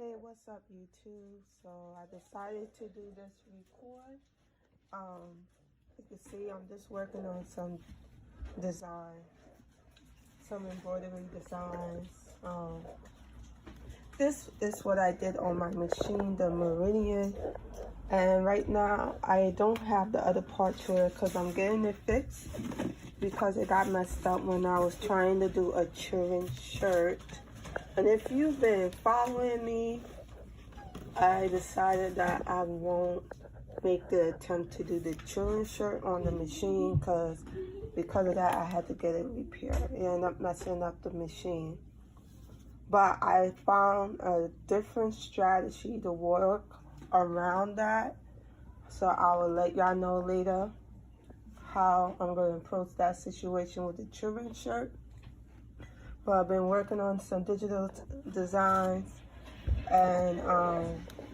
Hey, what's up, YouTube? So I decided to do this record. You can see I'm just working on some design, some embroidery designs. This is what I did on my machine, the Meridian. And right now I don't have the other part to it because I'm getting it fixed because it got messed up when I was trying to do a children's shirt. And if you've been following me, I decided that I won't make the attempt to do the children's shirt on the machine because of that I had to get it repaired. It ended up messing up the machine. But I found a different strategy to work around that. So I will let y'all know later how I'm going to approach that situation with the children's shirt. But I've been working on some digital designs, and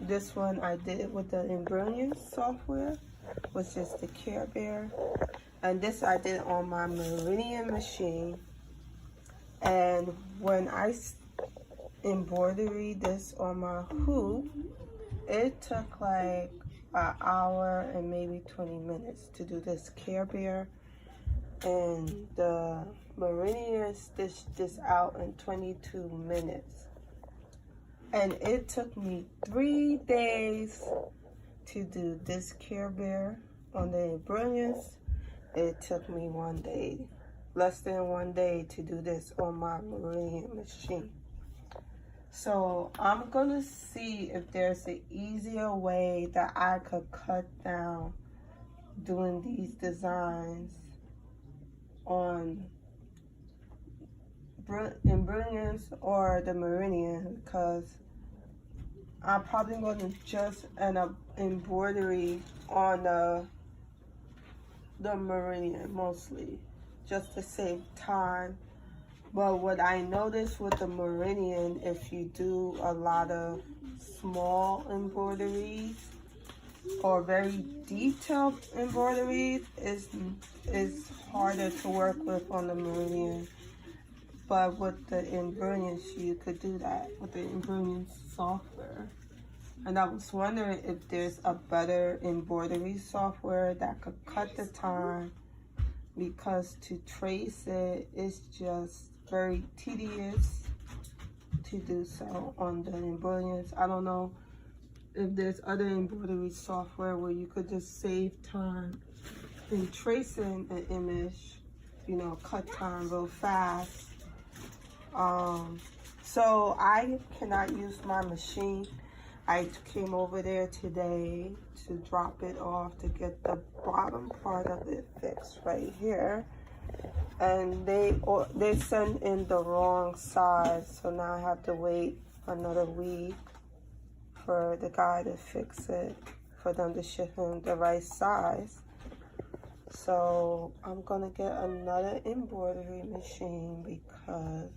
this one I did with the embroidery software, which is the Care Bear. And this I did on my Meridian machine. And when I embroidered this on my hoop, it took like an hour and maybe 20 minutes to do this Care Bear. And the Meridian stitched this out in 22 minutes. And it took me 3 days to do this Care Bear on the Brilliance. It took me 1 day, less than 1 day, to do this on my Meridian machine. So I'm gonna see if there's an easier way that I could cut down doing these designs on in Brilliance or the Meridian, because I'm probably going to just end up embroidery on the Meridian mostly, just to save time. But what I noticed with the Meridian, if you do a lot of small embroideries or very detailed embroideries, is harder to work with on the Meridian. But with the embroideries, you could do that with the embroidery software. And I was wondering if there's a better embroidery software that could cut the time, because to trace it is just very tedious to do so on the embroideries. I don't know if there's other embroidery software where you could just save time in tracing an image, you know, cut time real fast. So I cannot use my machine. I came over there today to drop it off to get the bottom part of it fixed right here. And they sent in the wrong size, so now I have to wait another week for the guy to fix it, for them to ship him the right size. So I'm gonna get another embroidery machine because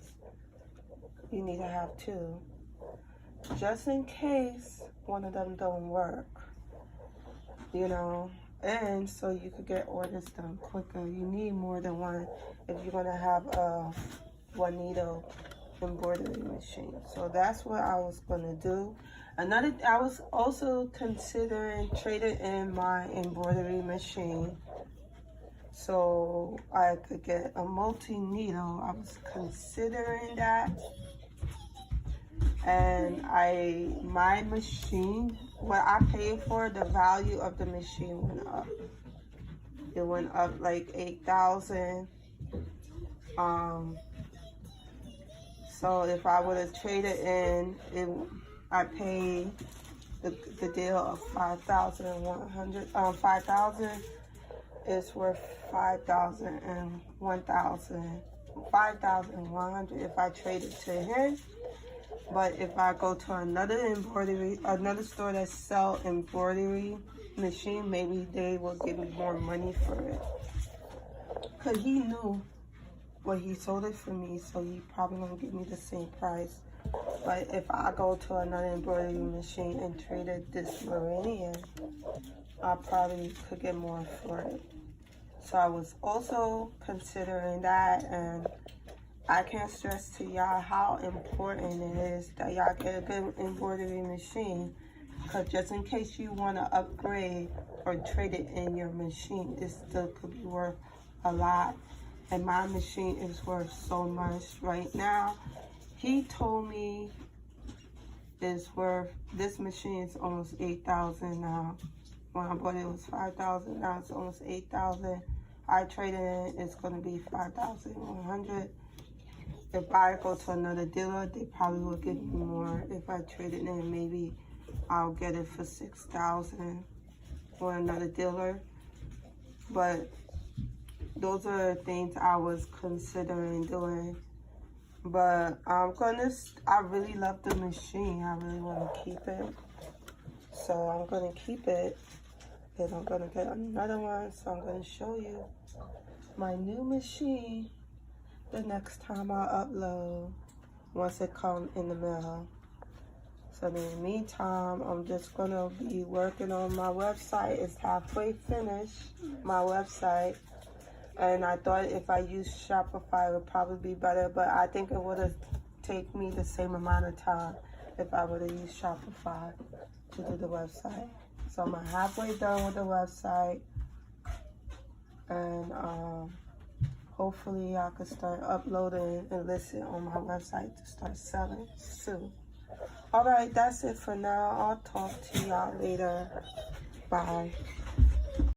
you need to have two, just in case one of them don't work, you know. And so you could get orders done quicker. You need more than one if you're gonna have a one needle embroidery machine. So that's what I was gonna do. I was also considering trading in my embroidery machine so I could get a multi-needle. I was considering that. And my machine, what I paid for, the value of the machine went up. It went up like 8,000. So if I would have traded in, I paid the deal of 5,100. 5,000 is worth 5,000 and 1,000. 5,100 if I traded to him. But if I go to another store that sell embroidery machine, maybe they will give me more money for it. Cause he knew what he sold it for me, so he probably gonna give me the same price. But if I go to another embroidery machine and traded this Meridian, I probably could get more for it. So I was also considering that, and I can't stress to y'all how important it is that y'all get a good embroidery machine. Because just in case you want to upgrade or trade it in your machine, it still could be worth a lot. And my machine is worth so much right now. He told me it's worth, this machine is almost $8,000 now. When I bought it, it was $5,000. Now it's almost $8,000. I traded it, it's going to be $5,100. If I go to another dealer, they probably will give me more. If I trade it in, maybe I'll get it for $6,000 for another dealer. But those are things I was considering doing. But I really love the machine. I really want to keep it. So I'm going to keep it. And I'm going to get another one. So I'm going to show you my new machine the next time I upload, once it comes in the mail. So in the meantime, I'm just going to be working on my website. It's halfway finished, my website. And I thought if I used Shopify, it would probably be better. But I think it would have taken me the same amount of time if I would have used Shopify to do the website. So I'm halfway done with the website. And hopefully I could start uploading and listing on my website to start selling soon. All right, that's it for now. I'll talk to y'all later. Bye.